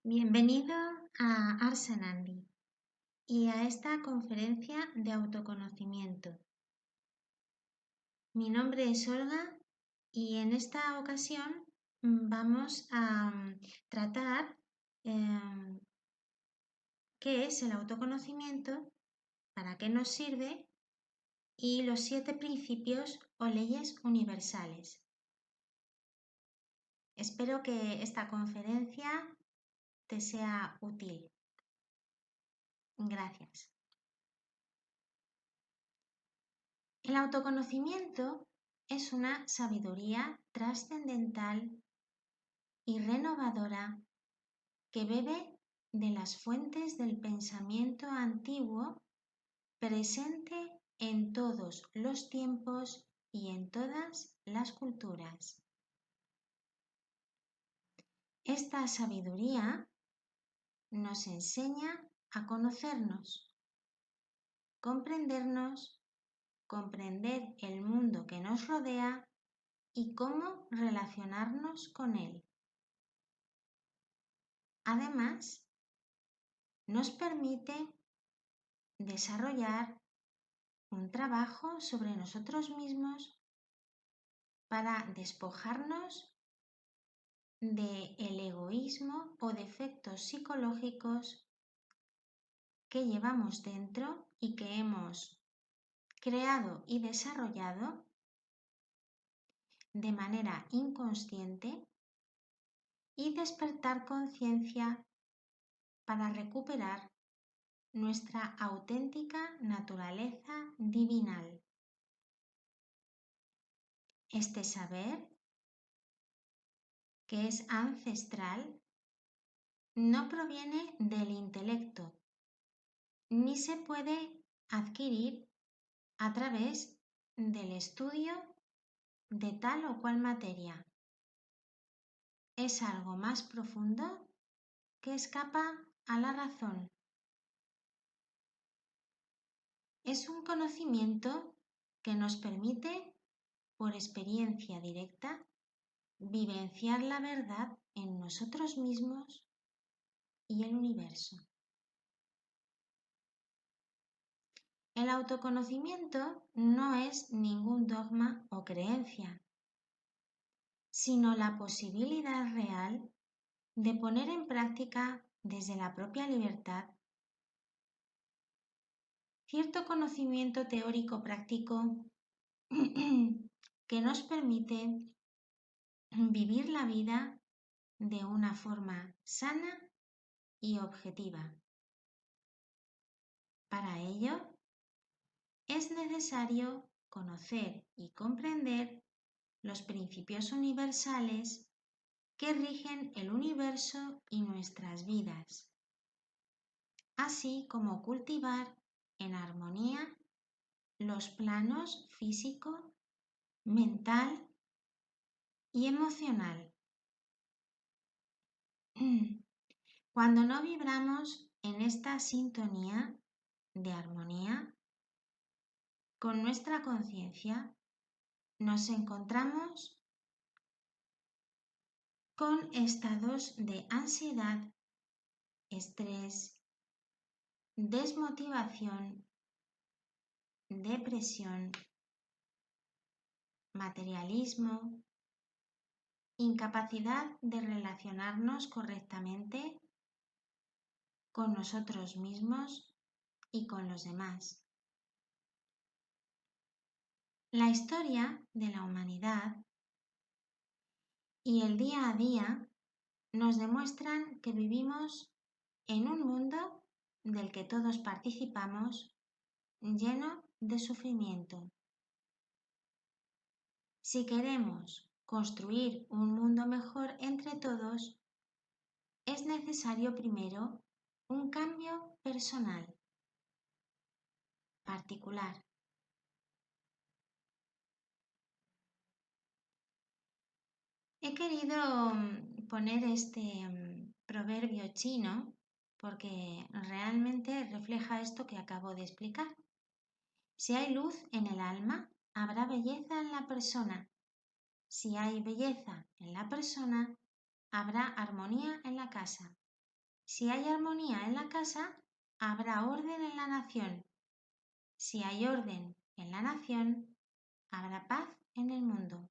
Bienvenido a Arsenandi y a esta conferencia de autoconocimiento. Mi nombre es Olga y en esta ocasión vamos a tratar qué es el autoconocimiento, para qué nos sirve y los 7 principios o leyes universales. Espero que esta conferencia te sea útil. Gracias. El autoconocimiento es una sabiduría trascendental y renovadora que bebe de las fuentes del pensamiento antiguo presente en todos los tiempos y en todas las culturas. Esta sabiduría nos enseña a conocernos, comprendernos, comprender el mundo que nos rodea y cómo relacionarnos con él. Además, nos permite desarrollar un trabajo sobre nosotros mismos para despojarnos del egoísmo o defectos psicológicos que llevamos dentro y que hemos creado y desarrollado de manera inconsciente y despertar conciencia para recuperar nuestra auténtica naturaleza divinal. Este saber, que es ancestral, no proviene del intelecto, ni se puede adquirir a través del estudio de tal o cual materia. Es algo más profundo que escapa a la razón. Es un conocimiento que nos permite, por experiencia directa, vivenciar la verdad en nosotros mismos y el universo. El autoconocimiento no es ningún dogma o creencia, sino la posibilidad real de poner en práctica desde la propia libertad cierto conocimiento teórico práctico que nos permite vivir la vida de una forma sana y objetiva. Para ello, es necesario conocer y comprender los principios universales que rigen el universo y nuestras vidas, así como cultivar en armonía los planos físico, mental y emocional. Cuando no vibramos en esta sintonía de armonía con nuestra conciencia, nos encontramos con estados de ansiedad, estrés, desmotivación, depresión, materialismo, incapacidad de relacionarnos correctamente con nosotros mismos y con los demás. La historia de la humanidad y el día a día nos demuestran que vivimos en un mundo del que todos participamos lleno de sufrimiento. Si queremos construir un mundo mejor entre todos, es necesario primero un cambio personal, particular. He querido poner este proverbio chino porque realmente refleja esto que acabo de explicar. Si hay luz en el alma, habrá belleza en la persona. Si hay belleza en la persona, habrá armonía en la casa. Si hay armonía en la casa, habrá orden en la nación. Si hay orden en la nación, habrá paz en el mundo.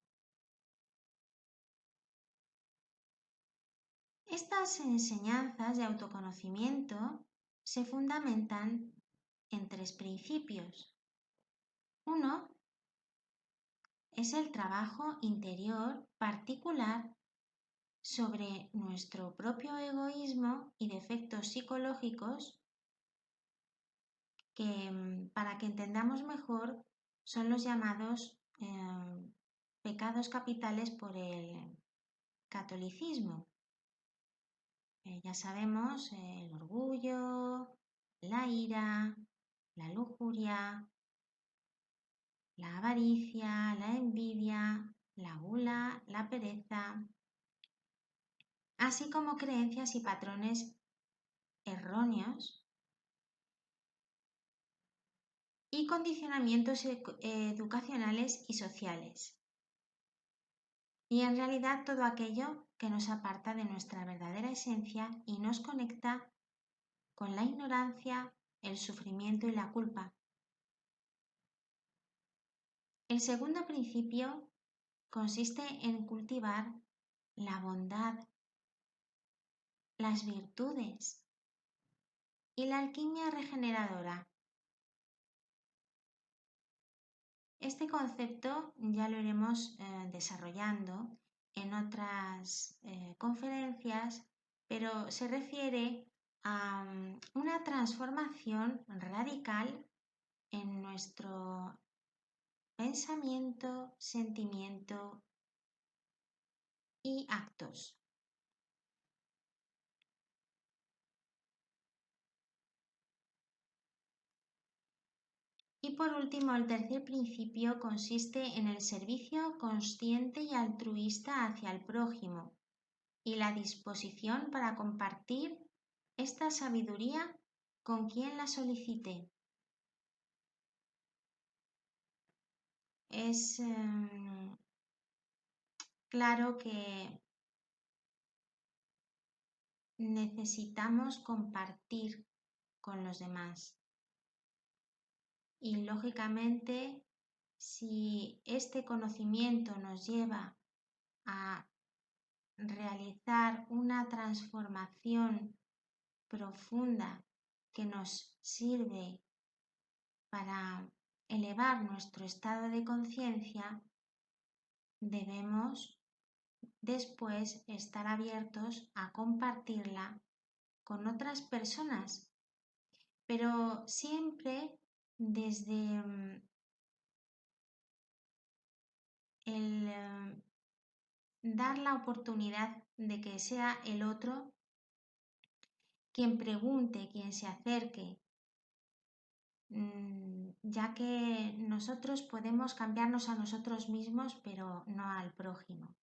Estas enseñanzas de autoconocimiento se fundamentan en 3 principios. Uno es el trabajo interior particular sobre nuestro propio egoísmo y defectos psicológicos que, para que entendamos mejor, son los llamados pecados capitales por el catolicismo. Ya sabemos, el orgullo, la ira, la lujuria, la avaricia, la envidia, la gula, la pereza, así como creencias y patrones erróneos y condicionamientos educacionales y sociales. Y en realidad todo aquello que nos aparta de nuestra verdadera esencia y nos conecta con la ignorancia, el sufrimiento y la culpa. El segundo principio consiste en cultivar la bondad, las virtudes y la alquimia regeneradora. Este concepto ya lo iremos desarrollando en otras conferencias, pero se refiere a una transformación radical en nuestro pensamiento, sentimiento y actos. Y por último, el tercer principio consiste en el servicio consciente y altruista hacia el prójimo y la disposición para compartir esta sabiduría con quien la solicite. Es claro que necesitamos compartir con los demás. Y lógicamente, si este conocimiento nos lleva a realizar una transformación profunda que nos sirve para elevar nuestro estado de conciencia, debemos después estar abiertos a compartirla con otras personas, pero siempre desde el dar la oportunidad de que sea el otro quien pregunte, quien se acerque, ya que nosotros podemos cambiarnos a nosotros mismos, pero no al prójimo.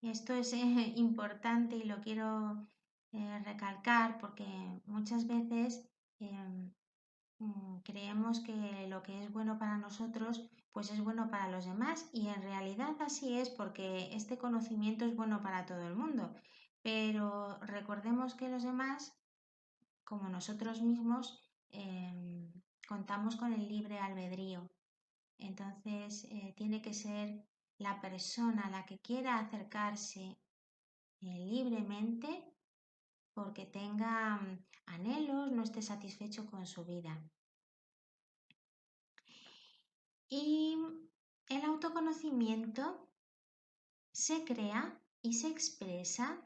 Esto es importante y lo quiero recalcar porque muchas veces creemos que lo que es bueno para nosotros pues es bueno para los demás y en realidad así es porque este conocimiento es bueno para todo el mundo. Pero recordemos que los demás, como nosotros mismos, contamos con el libre albedrío. Entonces tiene que ser la persona la que quiera acercarse libremente porque tenga anhelos, no esté satisfecho con su vida. Y el autoconocimiento se crea y se expresa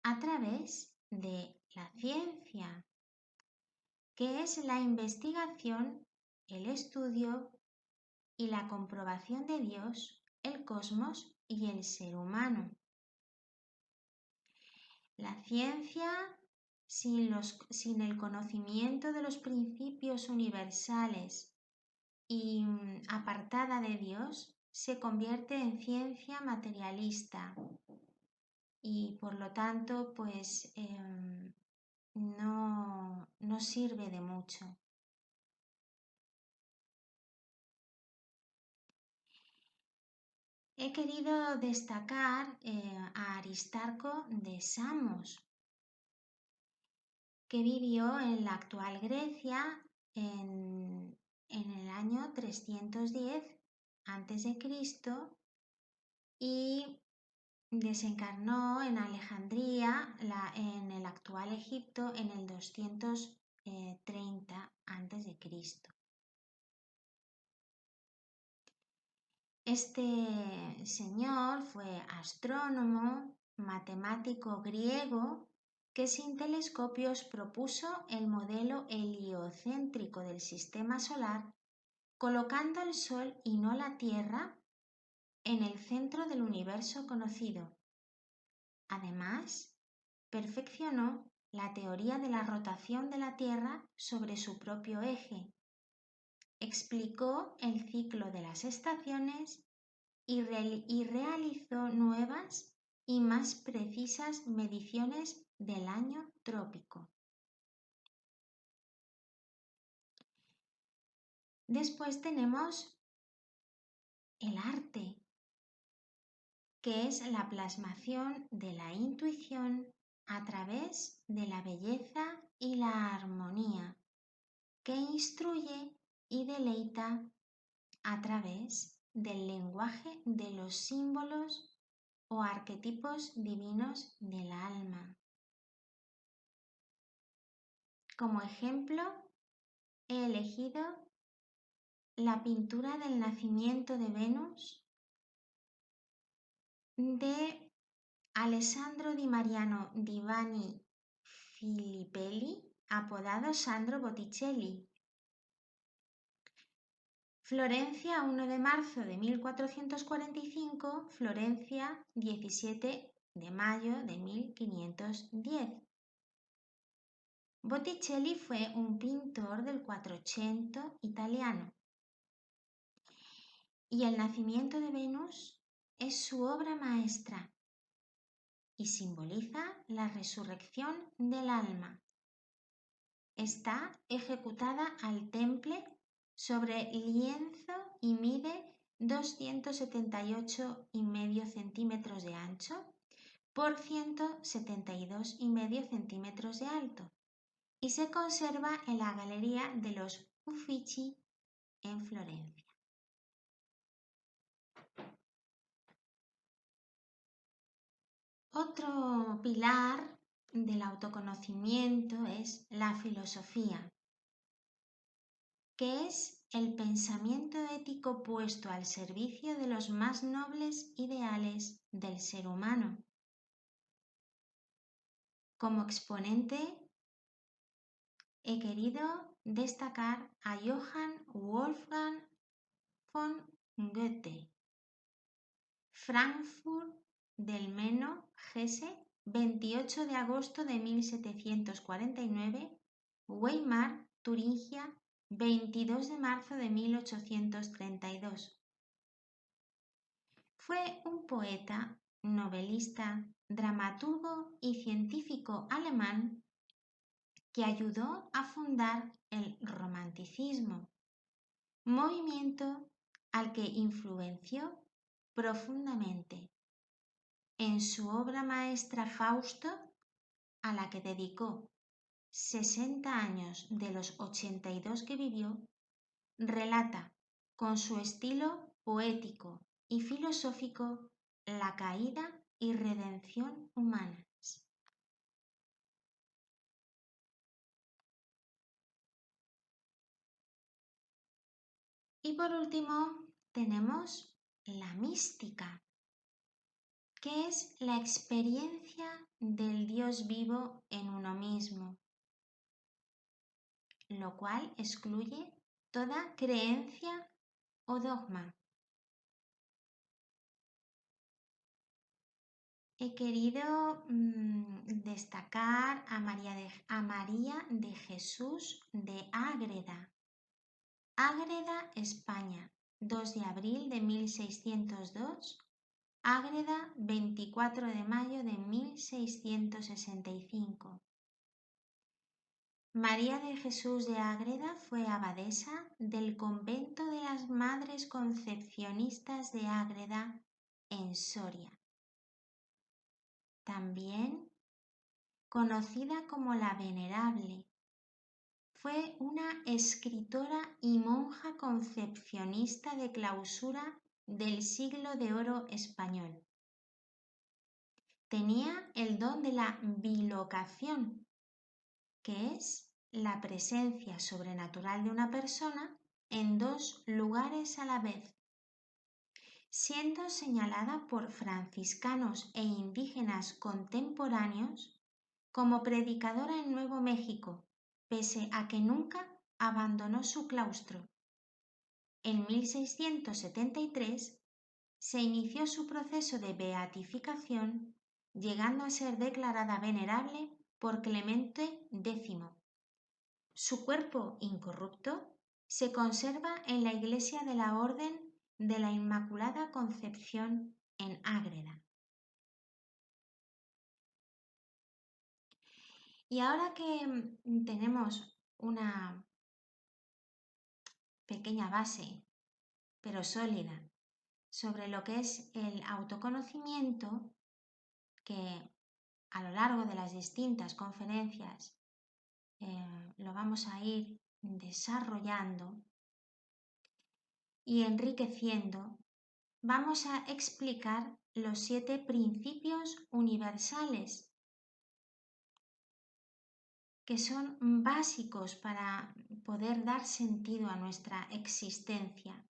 a través de la ciencia, que es la investigación, el estudio y la comprobación de Dios, el cosmos y el ser humano. La ciencia, sin el conocimiento de los principios universales y apartada de Dios, se convierte en ciencia materialista y por lo tanto pues no sirve de mucho. he querido destacar a Aristarco de Samos, que vivió en la actual Grecia en el año 310 a.C. y desencarnó en Alejandría, en el actual Egipto, en el 230 a.C. Este señor fue astrónomo, matemático griego, que sin telescopios propuso el modelo heliocéntrico del sistema solar, colocando el Sol y no la Tierra en el centro del universo conocido. Además, perfeccionó la teoría de la rotación de la Tierra sobre su propio eje. Explicó el ciclo de las estaciones y realizó nuevas y más precisas mediciones del año trópico. Después tenemos el arte, que es la plasmación de la intuición a través de la belleza y la armonía, que instruye y deleita a través del lenguaje de los símbolos o arquetipos divinos del alma. Como ejemplo, he elegido la pintura del nacimiento de Venus de Alessandro di Mariano di Vanni Filippelli, apodado Sandro Botticelli. Florencia, 1 de marzo de 1445, Florencia, 17 de mayo de 1510. Botticelli fue un pintor del Quattrocento italiano y el nacimiento de Venus es su obra maestra y simboliza la resurrección del alma. Está ejecutada al temple sobre lienzo y mide 278,5 centímetros de ancho por 172,5 centímetros de alto y se conserva en la Galería de los Uffizi en Florencia. Otro pilar del autoconocimiento es la filosofía, que es el pensamiento ético puesto al servicio de los más nobles ideales del ser humano. Como exponente, he querido destacar a Johann Wolfgang von Goethe, Frankfurt del Meno, Hesse, 28 de agosto de 1749, Weimar, Turingia, 22 de marzo de 1832. Fue un poeta, novelista, dramaturgo y científico alemán que ayudó a fundar el romanticismo, movimiento al que influenció profundamente en su obra maestra Fausto, a la que dedicó 60 años de los 82 que vivió. Relata con su estilo poético y filosófico la caída y redención humanas. Y por último tenemos la mística, que es la experiencia del Dios vivo en uno mismo, lo cual excluye toda creencia o dogma. He querido destacar a María de Jesús de Ágreda. Ágreda, España, 2 de abril de 1602, Ágreda, 24 de mayo de 1665. María de Jesús de Ágreda fue abadesa del convento de las Madres Concepcionistas de Ágreda en Soria. También conocida como la Venerable, fue una escritora y monja concepcionista de clausura del Siglo de Oro español. Tenía el don de la bilocación, que es la presencia sobrenatural de una persona en dos lugares a la vez, siendo señalada por franciscanos e indígenas contemporáneos como predicadora en Nuevo México, pese a que nunca abandonó su claustro. En 1673 se inició su proceso de beatificación, llegando a ser declarada venerable por Clemente X. Su cuerpo incorrupto se conserva en la iglesia de la Orden de la Inmaculada Concepción en Ágreda. Y ahora que tenemos una pequeña base, pero sólida, sobre lo que es el autoconocimiento, que a lo largo de las distintas conferencias lo vamos a ir desarrollando y enriqueciendo, vamos a explicar los 7 principios universales que son básicos para poder dar sentido a nuestra existencia.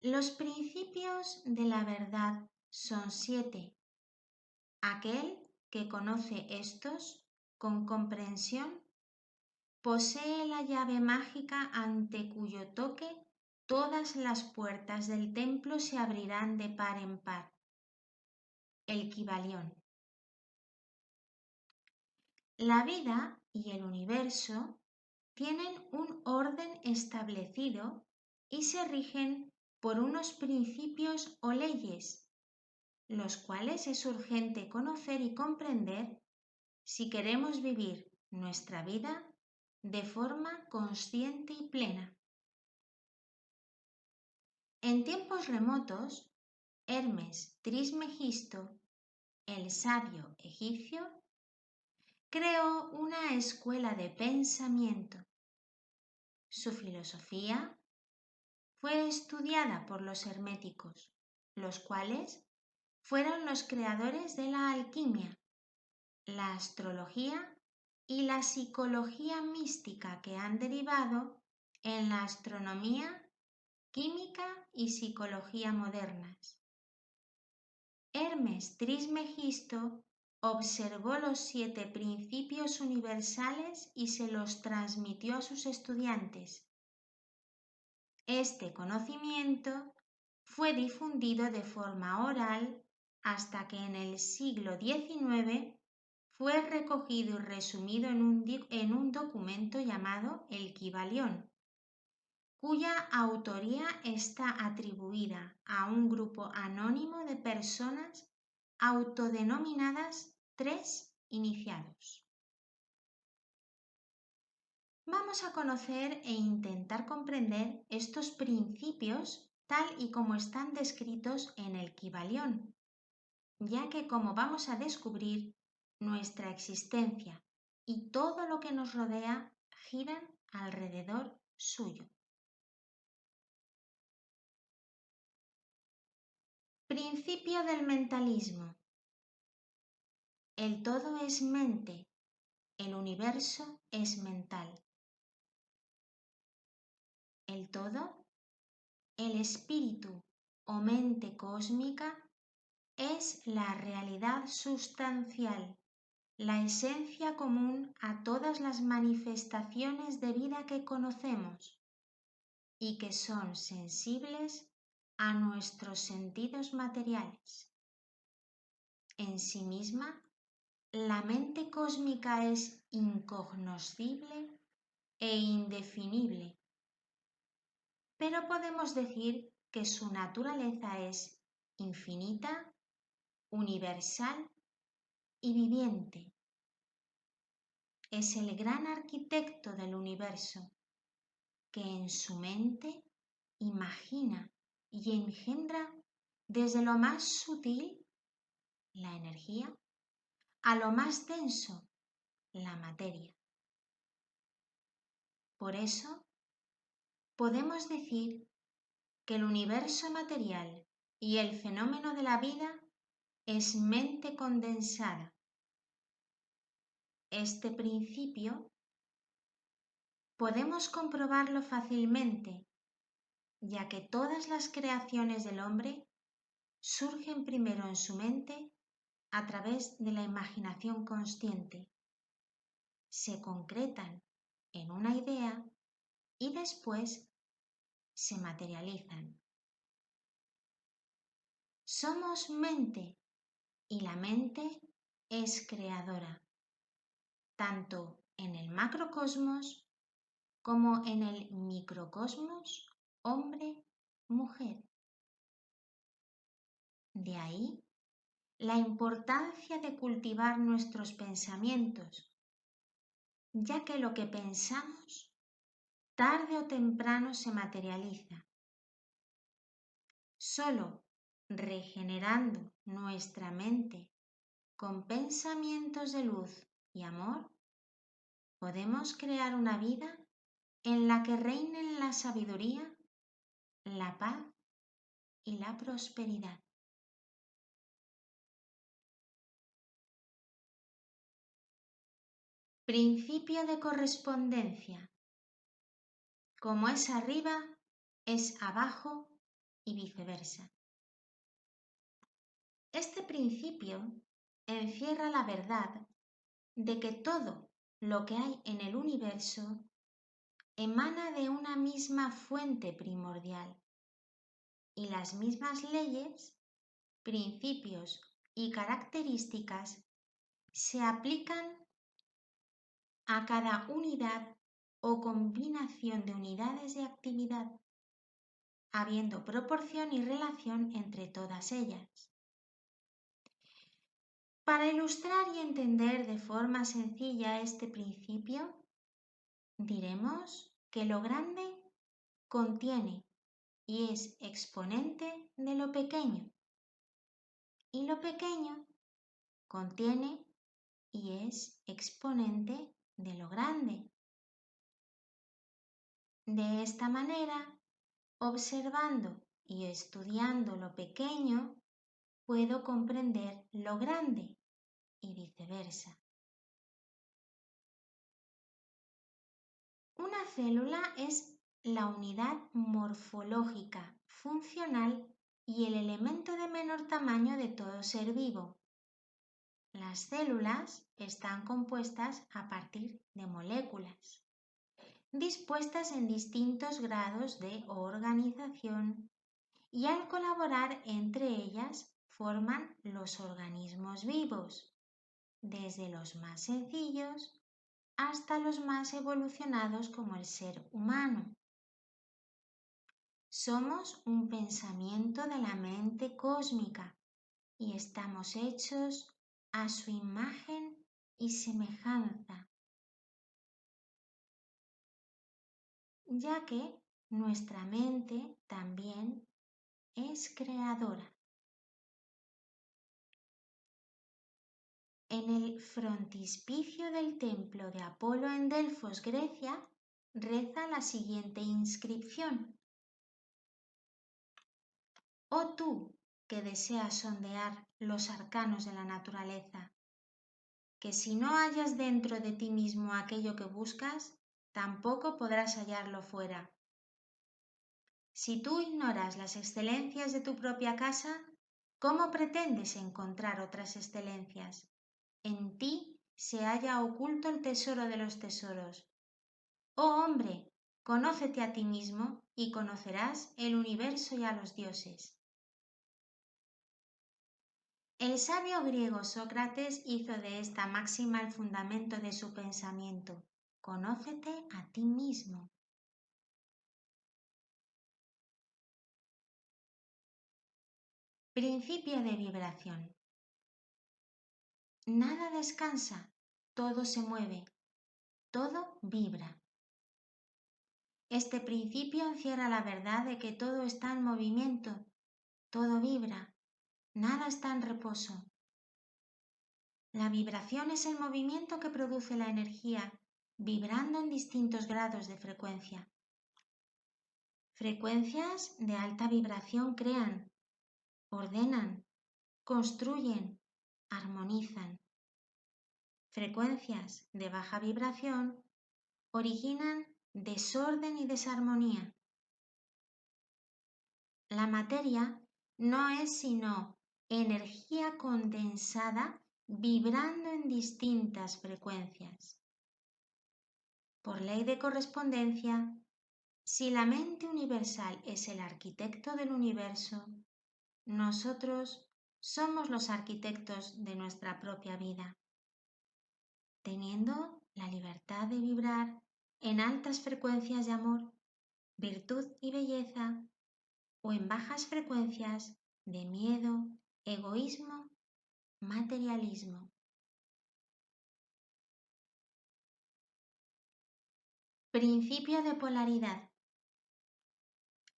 Los principios de la verdad son 7. Aquel que conoce estos con comprensión posee la llave mágica ante cuyo toque todas las puertas del templo se abrirán de par en par. El Kybalión. La vida y el universo tienen un orden establecido y se rigen por unos principios o leyes, los cuales es urgente conocer y comprender si queremos vivir nuestra vida de forma consciente y plena. En tiempos remotos, Hermes Trismegisto, el sabio egipcio, creó una escuela de pensamiento. Su filosofía fue estudiada por los herméticos, los cuales fueron los creadores de la alquimia, la astrología y la psicología mística que han derivado en la astronomía, química y psicología modernas. Hermes Trismegisto observó los 7 principios universales y se los transmitió a sus estudiantes. Este conocimiento fue difundido de forma oral hasta que en el siglo XIX fue recogido y resumido en un documento llamado el Kybalión, cuya autoría está atribuida a un grupo anónimo de personas autodenominadas 3 iniciados. Vamos a conocer e intentar comprender estos principios tal y como están descritos en el Kybalión, ya que, como vamos a descubrir, nuestra existencia y todo lo que nos rodea giran alrededor suyo. Principio del mentalismo. El todo es mente, el universo es mental. El todo, el espíritu o mente cósmica, es la realidad sustancial, la esencia común a todas las manifestaciones de vida que conocemos y que son sensibles a nuestros sentidos materiales. En sí misma, la mente cósmica es incognoscible e indefinible, pero podemos decir que su naturaleza es infinita, universal y viviente. Es el gran arquitecto del universo, que en su mente imagina y engendra desde lo más sutil, la energía, a lo más denso, la materia. Por eso, podemos decir que el universo material y el fenómeno de la vida es mente condensada. Este principio podemos comprobarlo fácilmente, ya que todas las creaciones del hombre surgen primero en su mente a través de la imaginación consciente, se concretan en una idea y después se materializan. Somos mente y la mente es creadora, tanto en el macrocosmos como en el microcosmos hombre-mujer. De ahí la importancia de cultivar nuestros pensamientos, ya que lo que pensamos tarde o temprano se materializa. Solo regenerando nuestra mente con pensamientos de luz y amor, podemos crear una vida en la que reinen la sabiduría, la paz y la prosperidad. Principio de correspondencia. Como es arriba, es abajo y viceversa. Este principio encierra la verdad de que todo lo que hay en el universo emana de una misma fuente primordial y las mismas leyes, principios y características se aplican a cada unidad o combinación de unidades de actividad, habiendo proporción y relación entre todas ellas. Para ilustrar y entender de forma sencilla este principio, diremos que lo grande contiene y es exponente de lo pequeño, y lo pequeño contiene y es exponente de lo grande. De esta manera, observando y estudiando lo pequeño, puedo comprender lo grande y viceversa. Una célula es la unidad morfológica, funcional y el elemento de menor tamaño de todo ser vivo. Las células están compuestas a partir de moléculas, dispuestas en distintos grados de organización, y al colaborar entre ellas forman los organismos vivos, desde los más sencillos hasta los más evolucionados como el ser humano. Somos un pensamiento de la mente cósmica y estamos hechos a su imagen y semejanza, ya que nuestra mente también es creadora. En el frontispicio del templo de Apolo en Delfos, Grecia, reza la siguiente inscripción: Oh tú que deseas sondear los arcanos de la naturaleza, que si no hallas dentro de ti mismo aquello que buscas, tampoco podrás hallarlo fuera. Si tú ignoras las excelencias de tu propia casa, ¿cómo pretendes encontrar otras excelencias? En ti se halla oculto el tesoro de los tesoros. Oh hombre, conócete a ti mismo y conocerás el universo y a los dioses. El sabio griego Sócrates hizo de esta máxima el fundamento de su pensamiento. Conócete a ti mismo. Principio de vibración. Nada descansa, todo se mueve, todo vibra. Este principio encierra la verdad de que todo está en movimiento, todo vibra, nada está en reposo. La vibración es el movimiento que produce la energía, vibrando en distintos grados de frecuencia. Frecuencias de alta vibración crean, ordenan, construyen, armonizan. Frecuencias de baja vibración originan desorden y desarmonía. La materia no es sino energía condensada vibrando en distintas frecuencias. Por ley de correspondencia, si la mente universal es el arquitecto del universo, nosotros somos los arquitectos de nuestra propia vida, teniendo la libertad de vibrar en altas frecuencias de amor, virtud y belleza, o en bajas frecuencias de miedo, egoísmo, materialismo. Principio de polaridad.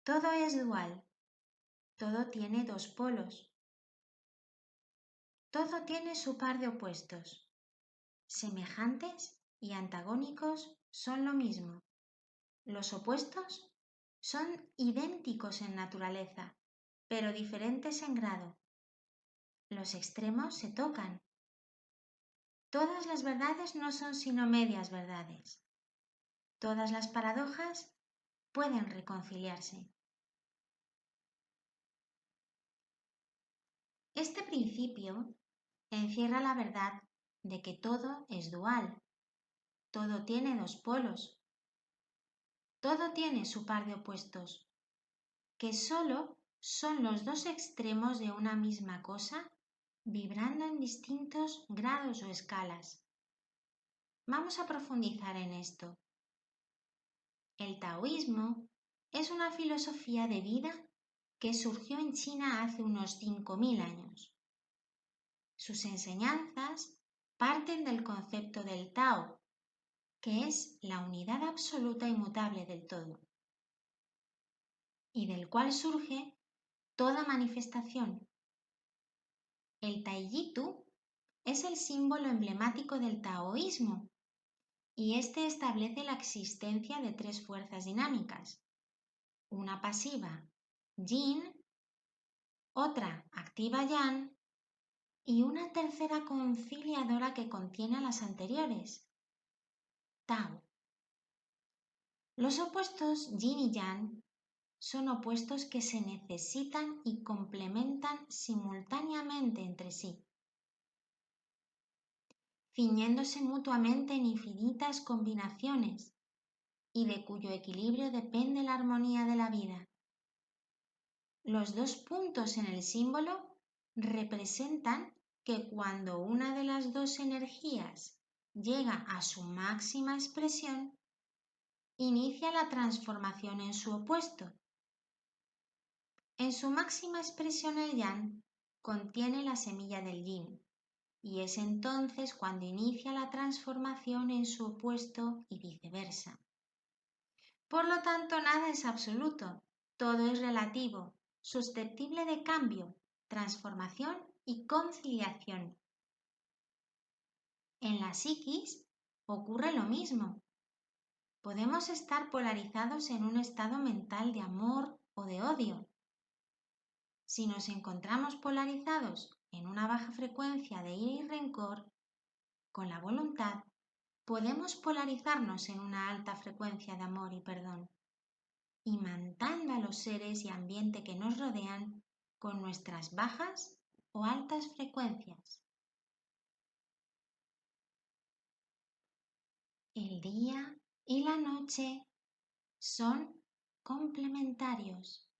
Todo es dual, todo tiene dos polos, todo tiene su par de opuestos. Semejantes y antagónicos son lo mismo. Los opuestos son idénticos en naturaleza, pero diferentes en grado. Los extremos se tocan. Todas las verdades no son sino medias verdades. Todas las paradojas pueden reconciliarse. Este principio encierra la verdad de que todo es dual, todo tiene dos polos, todo tiene su par de opuestos, que solo son los dos extremos de una misma cosa vibrando en distintos grados o escalas. Vamos a profundizar en esto. El taoísmo es una filosofía de vida que surgió en China hace unos 5.000 años. Sus enseñanzas parten del concepto del Tao, que es la unidad absoluta y mutable del todo, y del cual surge toda manifestación. El Taijitu es el símbolo emblemático del taoísmo, y este establece la existencia de tres fuerzas dinámicas, una pasiva, yin, otra activa, yang, y una tercera conciliadora que contiene a las anteriores, Tao. Los opuestos yin y yang son opuestos que se necesitan y complementan simultáneamente entre sí, ciñéndose mutuamente en infinitas combinaciones y de cuyo equilibrio depende la armonía de la vida. Los dos puntos en el símbolo representan que cuando una de las dos energías llega a su máxima expresión, inicia la transformación en su opuesto. En su máxima expresión el yang contiene la semilla del yin, y es entonces cuando inicia la transformación en su opuesto y viceversa. Por lo tanto, nada es absoluto, todo es relativo, susceptible de cambio, transformación y conciliación. En la psiquis ocurre lo mismo. Podemos estar polarizados en un estado mental de amor o de odio. Si nos encontramos polarizados en una baja frecuencia de ira y rencor, con la voluntad podemos polarizarnos en una alta frecuencia de amor y perdón, imantando a los seres y ambiente que nos rodean con nuestras bajas o altas frecuencias. El día y la noche son complementarios.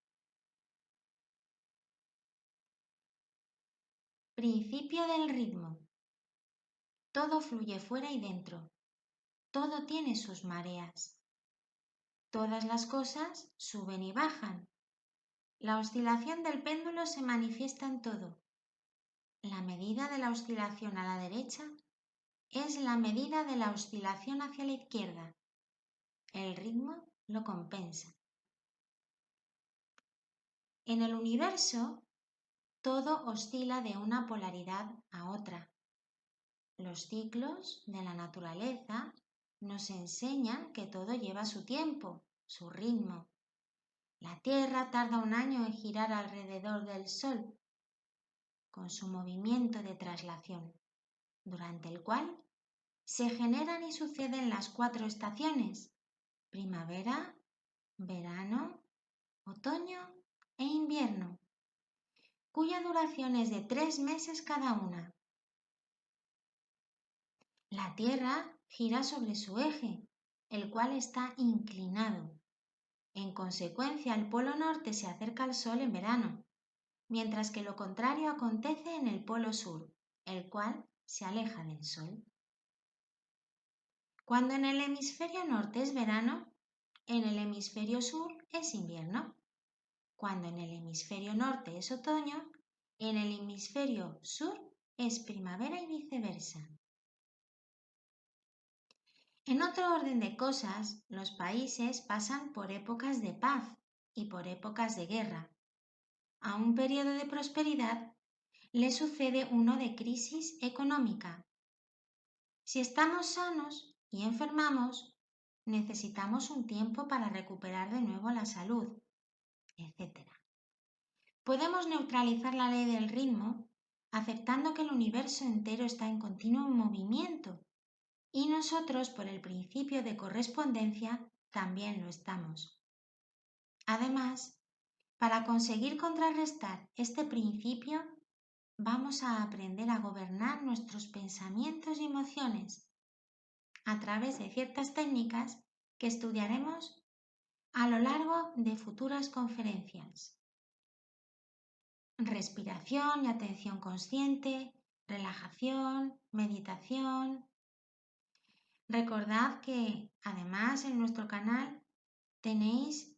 Principio del ritmo. Todo fluye fuera y dentro. Todo tiene sus mareas. Todas las cosas suben y bajan. La oscilación del péndulo se manifiesta en todo. La medida de la oscilación a la derecha es la medida de la oscilación hacia la izquierda. El ritmo lo compensa. En el universo, todo oscila de una polaridad a otra. Los ciclos de la naturaleza nos enseñan que todo lleva su tiempo, su ritmo. La Tierra tarda un año en girar alrededor del Sol, con su movimiento de traslación, durante el cual se generan y suceden las 4 estaciones: primavera, verano, otoño e invierno, cuya duración es de 3 meses cada una. La Tierra gira sobre su eje, el cual está inclinado. En consecuencia, el polo norte se acerca al Sol en verano, mientras que lo contrario acontece en el polo sur, el cual se aleja del Sol. Cuando en el hemisferio norte es verano, en el hemisferio sur es invierno. Cuando en el hemisferio norte es otoño, en el hemisferio sur es primavera y viceversa. En otro orden de cosas, los países pasan por épocas de paz y por épocas de guerra. A un periodo de prosperidad le sucede uno de crisis económica. Si estamos sanos y enfermamos, necesitamos un tiempo para recuperar de nuevo la salud, etc. Podemos neutralizar la ley del ritmo aceptando que el universo entero está en continuo movimiento y nosotros, por el principio de correspondencia, también lo estamos. Además, para conseguir contrarrestar este principio, vamos a aprender a gobernar nuestros pensamientos y emociones a través de ciertas técnicas que estudiaremos a lo largo de futuras conferencias. Respiración y atención consciente, relajación, meditación. Recordad que además en nuestro canal tenéis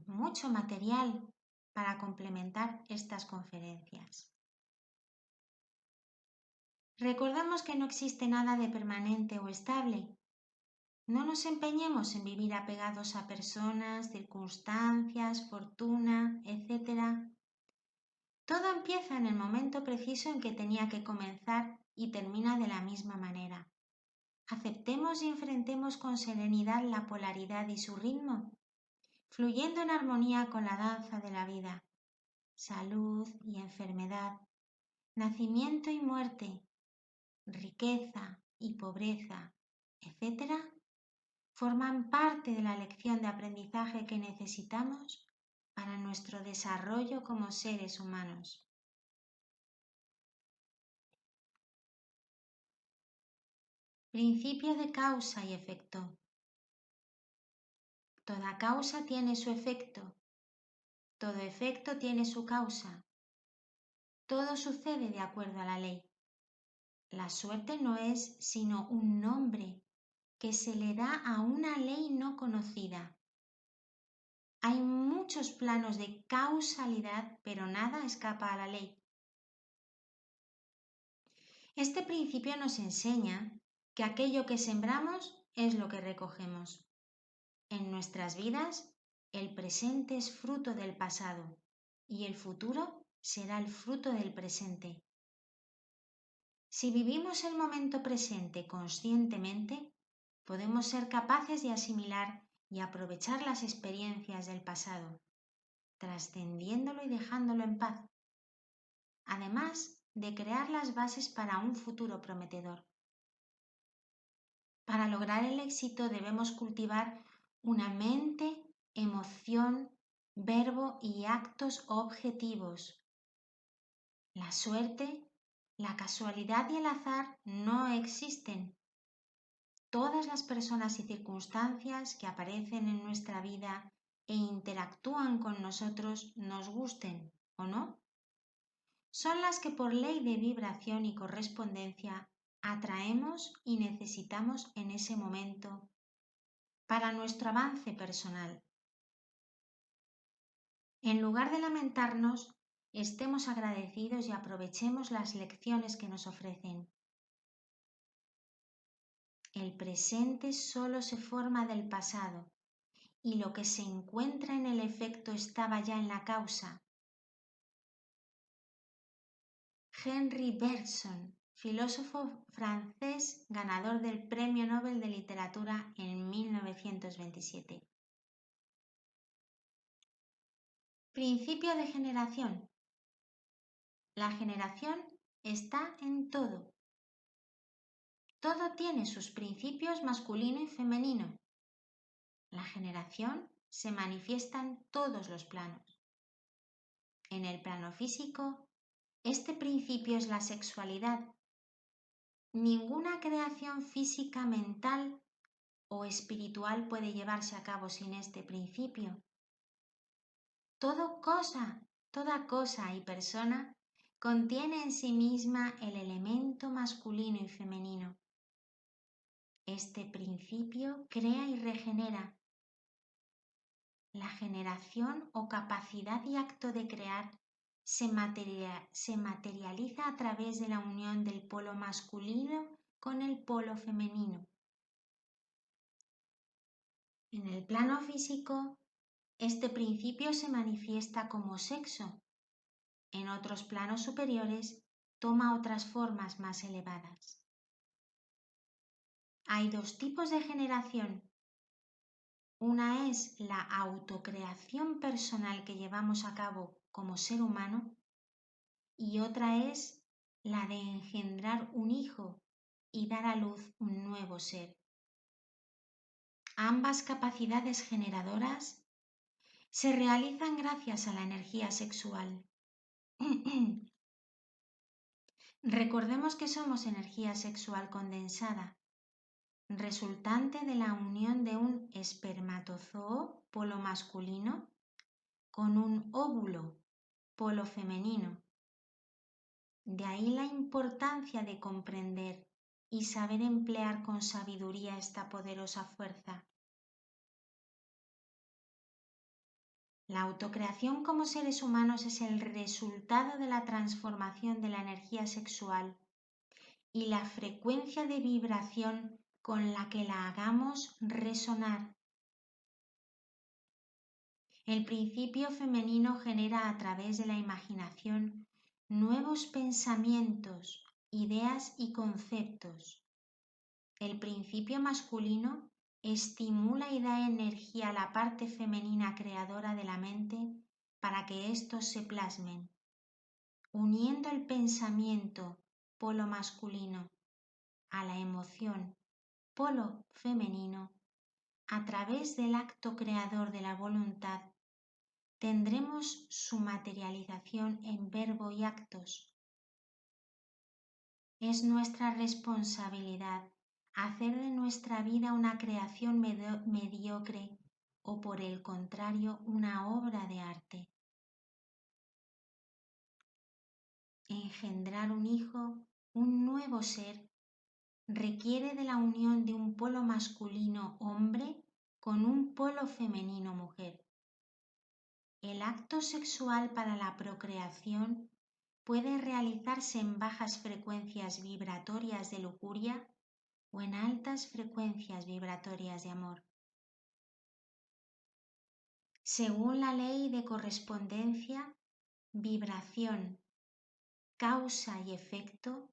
mucho material para complementar estas conferencias. Recordemos que no existe nada de permanente o estable. No nos empeñemos en vivir apegados a personas, circunstancias, fortuna, etc. Todo empieza en el momento preciso en que tenía que comenzar y termina de la misma manera. Aceptemos y enfrentemos con serenidad la polaridad y su ritmo, fluyendo en armonía con la danza de la vida. Salud y enfermedad, nacimiento y muerte, riqueza y pobreza, etc., forman parte de la lección de aprendizaje que necesitamos para nuestro desarrollo como seres humanos. Principio de causa y efecto. Toda causa tiene su efecto. Todo efecto tiene su causa. Todo sucede de acuerdo a la ley. La suerte no es sino un nombre que se le da a una ley no conocida. Hay muchos planos de causalidad, pero nada escapa a la ley. Este principio nos enseña que aquello que sembramos es lo que recogemos. En nuestras vidas, el presente es fruto del pasado y el futuro será el fruto del presente. Si vivimos el momento presente conscientemente, podemos ser capaces de asimilar y aprovechar las experiencias del pasado, trascendiéndolo y dejándolo en paz, además de crear las bases para un futuro prometedor. Para lograr el éxito debemos cultivar una mente, emoción, verbo y actos objetivos. La suerte, la casualidad y el azar no existen. Todas las personas y circunstancias que aparecen en nuestra vida e interactúan con nosotros, nos gusten o no, son las que por ley de vibración y correspondencia atraemos y necesitamos en ese momento para nuestro avance personal. En lugar de lamentarnos, estemos agradecidos y aprovechemos las lecciones que nos ofrecen. El presente solo se forma del pasado y lo que se encuentra en el efecto estaba ya en la causa. Henri Bergson, filósofo francés ganador del Premio Nobel de Literatura en 1927. Principio de generación. La generación está en todo. Todo tiene sus principios masculino y femenino. La generación se manifiesta en todos los planos. En el plano físico, este principio es la sexualidad. Ninguna creación física, mental o espiritual puede llevarse a cabo sin este principio. Toda cosa y persona contiene en sí misma el elemento masculino y femenino. Este principio crea y regenera. La generación o capacidad y acto de crear se materializa a través de la unión del polo masculino con el polo femenino. En el plano físico, este principio se manifiesta como sexo. En otros planos superiores, toma otras formas más elevadas. Hay dos tipos de generación. Una es la autocreación personal que llevamos a cabo como ser humano y otra es la de engendrar un hijo y dar a luz un nuevo ser. Ambas capacidades generadoras se realizan gracias a la energía sexual. Recordemos que somos energía sexual condensada, resultante de la unión de un espermatozoo, polo masculino, con un óvulo, polo femenino. De ahí la importancia de comprender y saber emplear con sabiduría esta poderosa fuerza. La autocreación como seres humanos es el resultado de la transformación de la energía sexual y la frecuencia de vibración con la que la hagamos resonar. El principio femenino genera a través de la imaginación nuevos pensamientos, ideas y conceptos. El principio masculino estimula y da energía a la parte femenina creadora de la mente para que éstos se plasmen, uniendo el pensamiento, polo masculino, a la emoción, polo femenino. A través del acto creador de la voluntad, tendremos su materialización en verbo y actos. Es nuestra responsabilidad hacer de nuestra vida una creación mediocre o por el contrario una obra de arte. Engendrar un hijo, un nuevo ser, requiere de la unión de un polo masculino hombre con un polo femenino mujer. El acto sexual para la procreación puede realizarse en bajas frecuencias vibratorias de lujuria o en altas frecuencias vibratorias de amor. Según la ley de correspondencia, vibración, causa y efecto,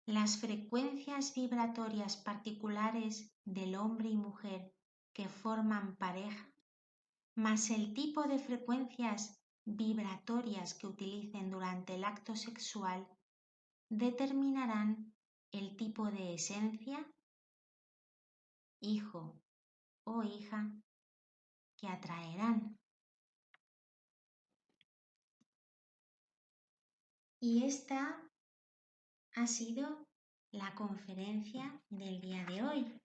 las frecuencias vibratorias particulares del hombre y mujer que forman pareja, más el tipo de frecuencias vibratorias que utilicen durante el acto sexual, determinarán el tipo de esencia, hijo o hija que atraerán. Y esta ha sido la conferencia del día de hoy.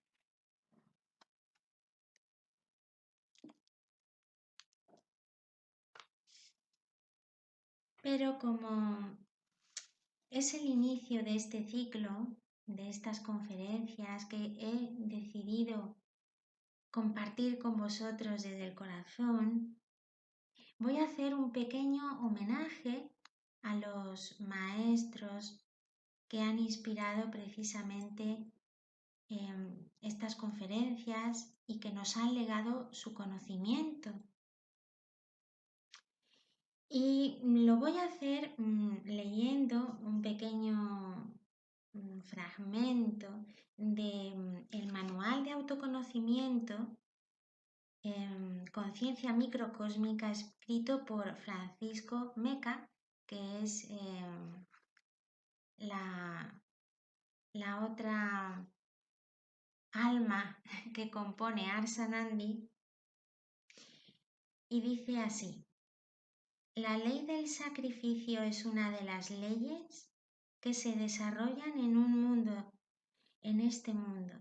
Pero como es el inicio de este ciclo, de estas conferencias que he decidido compartir con vosotros desde el corazón, voy a hacer un pequeño homenaje a los maestros que han inspirado precisamente estas conferencias y que nos han legado su conocimiento. Y lo voy a hacer leyendo un pequeño fragmento del manual de autoconocimiento Conciencia microcósmica, escrito por Francisco Meca, que es la otra alma que compone Arsanandi, y dice así: la ley del sacrificio es una de las leyes que se desarrollan en este mundo,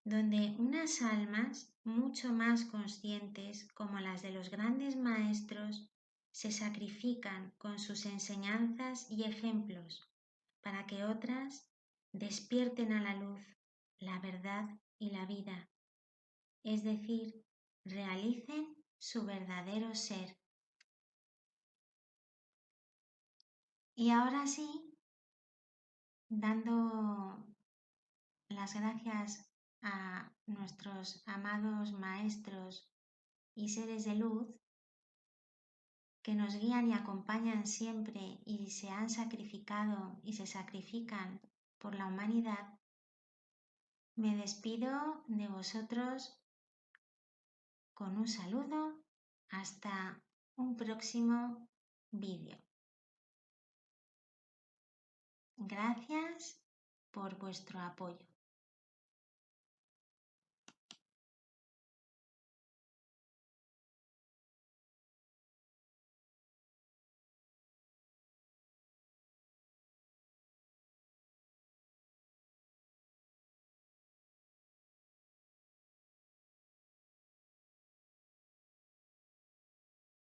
donde unas almas mucho más conscientes, como las de los grandes maestros, se sacrifican con sus enseñanzas y ejemplos para que otras despierten a la luz, la verdad y la vida, es decir, realicen su verdadero ser. Y ahora sí, dando las gracias a nuestros amados maestros y seres de luz que nos guían y acompañan siempre y se han sacrificado y se sacrifican por la humanidad, me despido de vosotros con un saludo hasta un próximo vídeo. Gracias por vuestro apoyo.